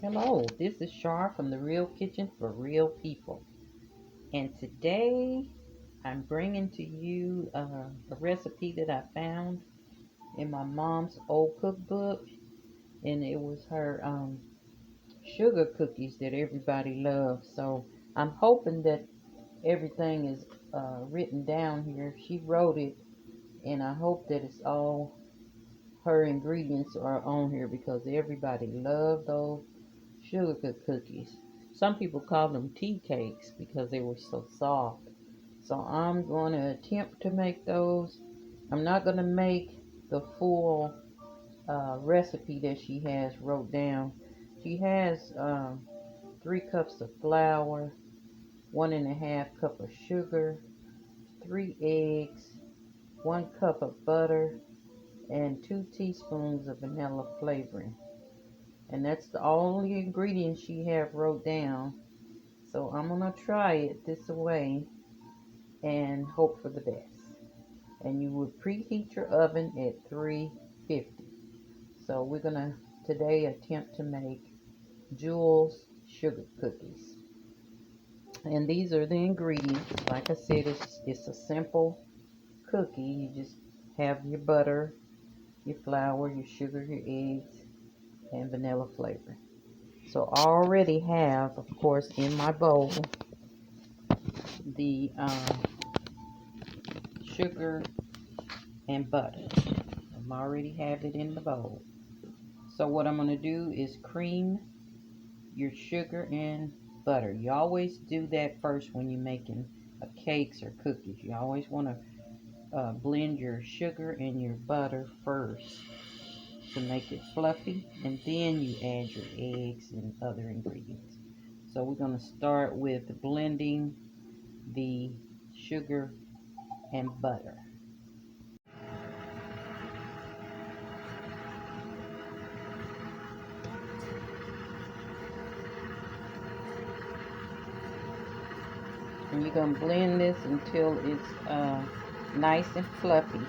Hello, this is Shar from The Real Kitchen for Real People. And today I'm bringing to you a recipe that I found in my mom's old cookbook. And it was her sugar cookies that everybody loves. So I'm hoping that everything is written down here. She wrote it, and I hope that it's all her ingredients are on here because everybody loved those sugar cookies. Some people call them tea cakes because they were so soft. So I'm going to attempt to make those. I'm not going to make the full recipe that she has wrote down. She has 3 cups of flour, 1.5 cup of sugar, 3 eggs, 1 cup of butter, and 2 teaspoons of vanilla flavoring. And that's the only ingredients she have wrote down. So I'm gonna try it this way and hope for the best. And you would preheat your oven at 350. So we're gonna today attempt to make Jewel's sugar cookies. And these are the ingredients. Like I said, it's a simple cookie. You just have your butter, your flour, your sugar, your eggs, and vanilla flavor. So I already have, of course, in my bowl the sugar and butter. I already have it in the bowl. So what I'm going to do is cream your sugar and butter. You always do that first when you're making cakes or cookies. You always want to blend your sugar and your butter first to make it fluffy, and then you add your eggs and other ingredients. So we're going to start with blending the sugar and butter. And you're going to blend this until it's nice and fluffy.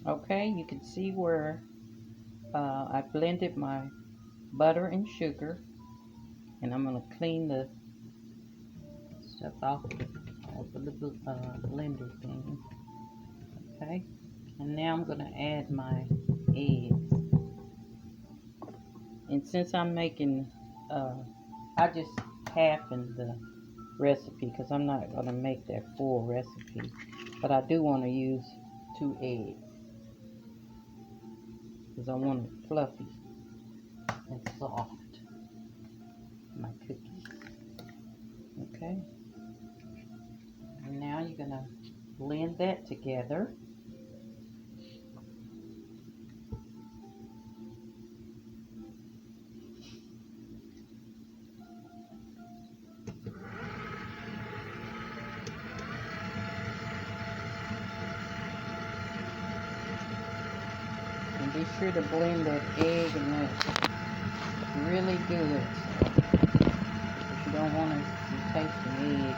Okay, you can see where I blended my butter and sugar, and I'm going to clean the stuff off of the blender thing. Okay, and now I'm going to add my eggs. And since I'm making, I just halved the recipe because I'm not going to make that full recipe, but I do want to use 2 eggs because I want it fluffy and soft, my cookies. Okay, and now you're going to blend that together. And be sure to blend that egg and that really good. If you don't want to taste the egg.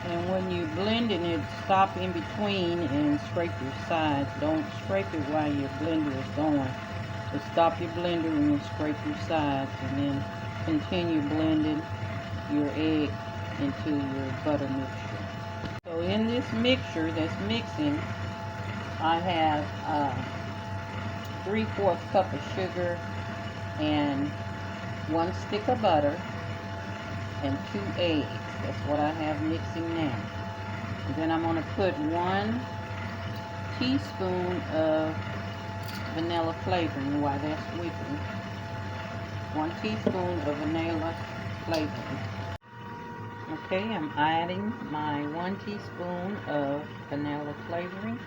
And when you blending it, stop in between and scrape your sides. Don't scrape it while your blender is going. But stop your blender and then scrape your sides, and then continue blending your egg into your butter mixture. So in this mixture that's mixing, I have 3/4 cup of sugar and 1 stick of butter and 2 eggs. That's what I have mixing now. And then I'm going to put 1 teaspoon of vanilla flavoring while that's whipping. 1 teaspoon of vanilla flavoring. Okay, I'm adding my 1 teaspoon of vanilla flavoring.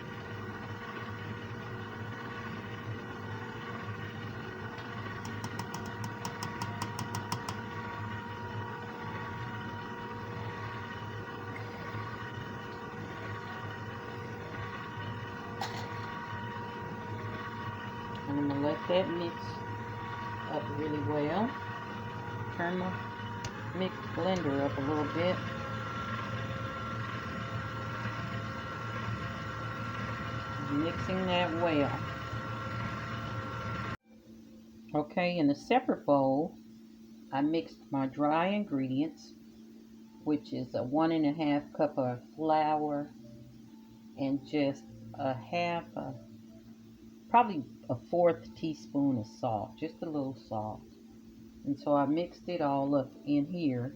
let that mix up really well. Turn my mix blender up a little bit. Mixing that well. Okay, in a separate bowl, I mixed my dry ingredients, which is a 1.5 cup of flour and just probably a 1/4 teaspoon of salt, just a little salt. And so I mixed it all up in here,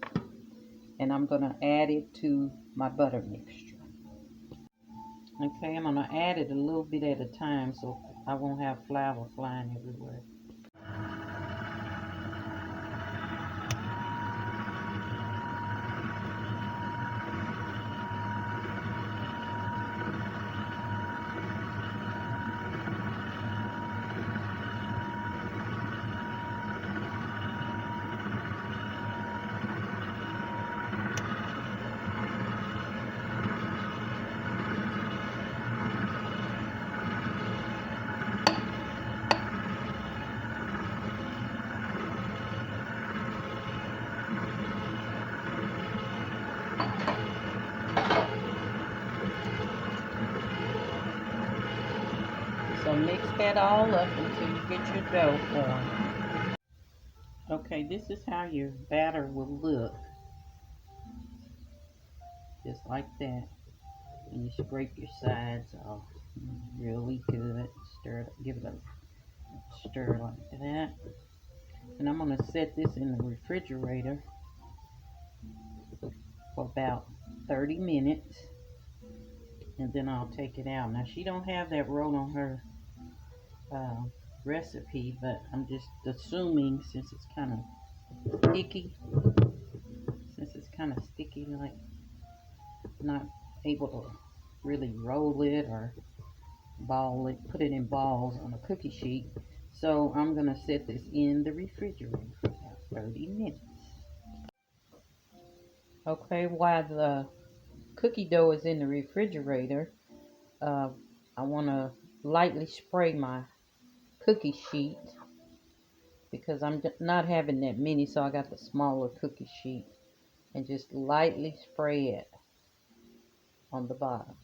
and I'm going to add it to my butter mixture. Okay, I'm going to add it a little bit at a time so I won't have flour flying everywhere. So mix that all up until you get your dough formed. Okay, this is how your batter will look. Just like that. And you scrape your sides off really good. Stir it, give it a stir like that. And I'm going to set this in the refrigerator for about 30 minutes. And then I'll take it out. Now, she don't have that roll on her recipe, but I'm just assuming since it's kind of sticky, like not able to really roll it or ball it, put it in balls on a cookie sheet. So I'm going to set this in the refrigerator for about 30 minutes. Okay, while the cookie dough is in the refrigerator, I want to lightly spray my cookie sheet because I'm not having that many, so I got the smaller cookie sheet, and just lightly spray it on the bottom.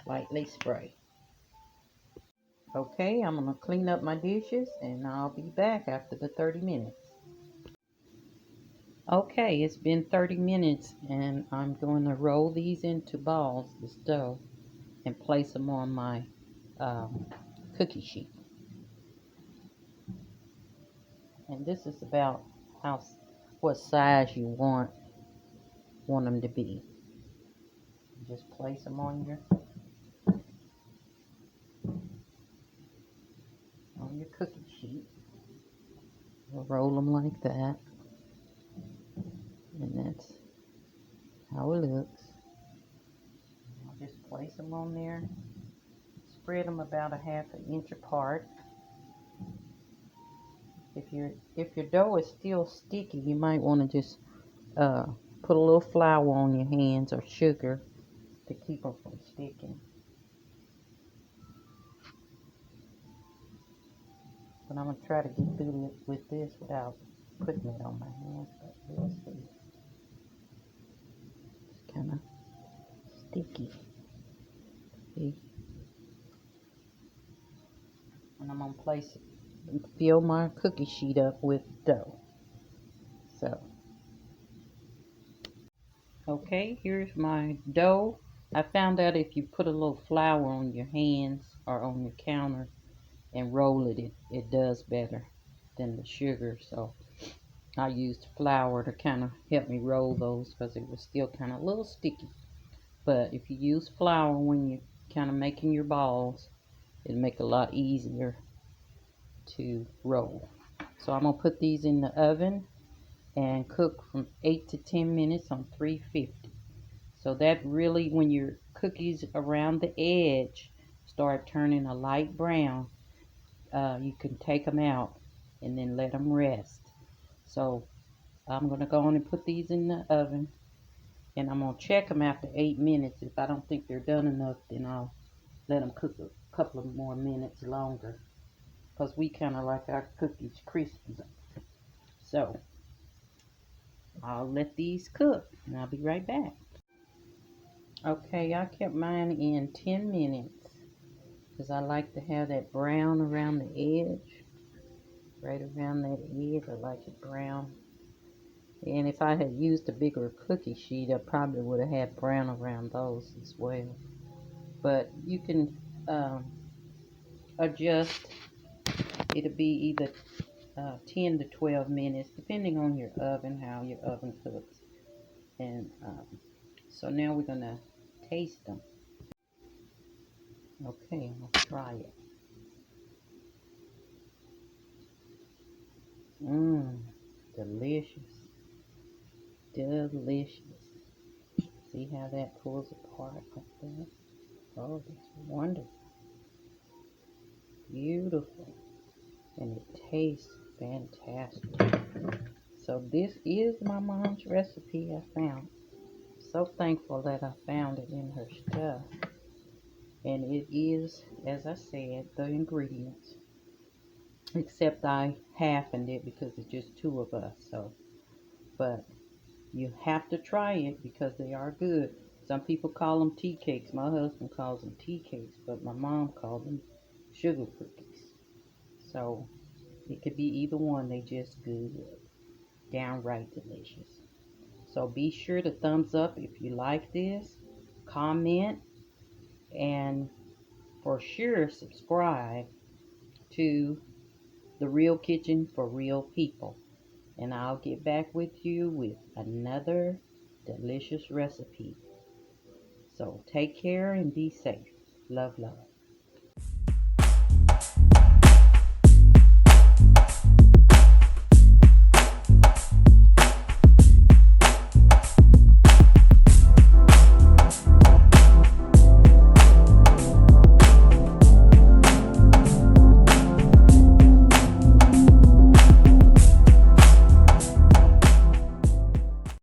Lightly spray. Okay, I'm going to clean up my dishes and I'll be back after the 30 minutes. Okay, it's been 30 minutes and I'm going to roll these into balls, this dough, and place them on my cookie sheet. And this is about what size you want them to be. Just place them on your cookie sheet. We'll roll them like that, and that's how it looks. I'll just place them on there. Spread them about a 1/2 inch apart. If your dough is still sticky, you might want to just put a little flour on your hands or sugar to keep them from sticking. But I'm going to try to get through it with this without putting it on my hands, but we'll see. It's kind of sticky. See? And I'm going to fill my cookie sheet up with dough. So, okay, here's my dough. I found out if you put a little flour on your hands or on your counter and roll it, it does better than the sugar. So I used flour to kind of help me roll those because it was still kind of a little sticky. But if you use flour when you're kind of making your balls, it'll make it a lot easier to roll. So I'm going to put these in the oven and cook from 8 to 10 minutes on 350. So that really, when your cookies around the edge start turning a light brown, you can take them out and then let them rest. So I'm going to go on and put these in the oven, and I'm going to check them after 8 minutes. If I don't think they're done enough, then I'll let them cook a couple of more minutes longer because we kind of like our cookies crispy. So I'll let these cook and I'll be right back. Okay, I kept mine in 10 minutes because I like to have that brown around the edge. Right around that edge, I like it brown. And if I had used a bigger cookie sheet, I probably would have had brown around those as well. But you can adjust. It'll be either 10 to 12 minutes, depending on your oven, how your oven cooks. And so now we're going to taste them. Okay, I'm going to try it. Mmm, delicious. Delicious. See how that pulls apart like that? Oh, that's wonderful. Beautiful. And it tastes fantastic. So this is my mom's recipe I found. So thankful that I found it in her stuff. And it is, as I said, the ingredients. Except I halvened it because it's just two of us. So, but you have to try it because they are good. Some people call them tea cakes. My husband calls them tea cakes, but my mom called them sugar cookies. So it could be either one. They just good. Downright delicious. So be sure to thumbs up if you like this. Comment and for sure subscribe to The Real Kitchen for Real People. And I'll get back with you with another delicious recipe. So take care and be safe. Love, love.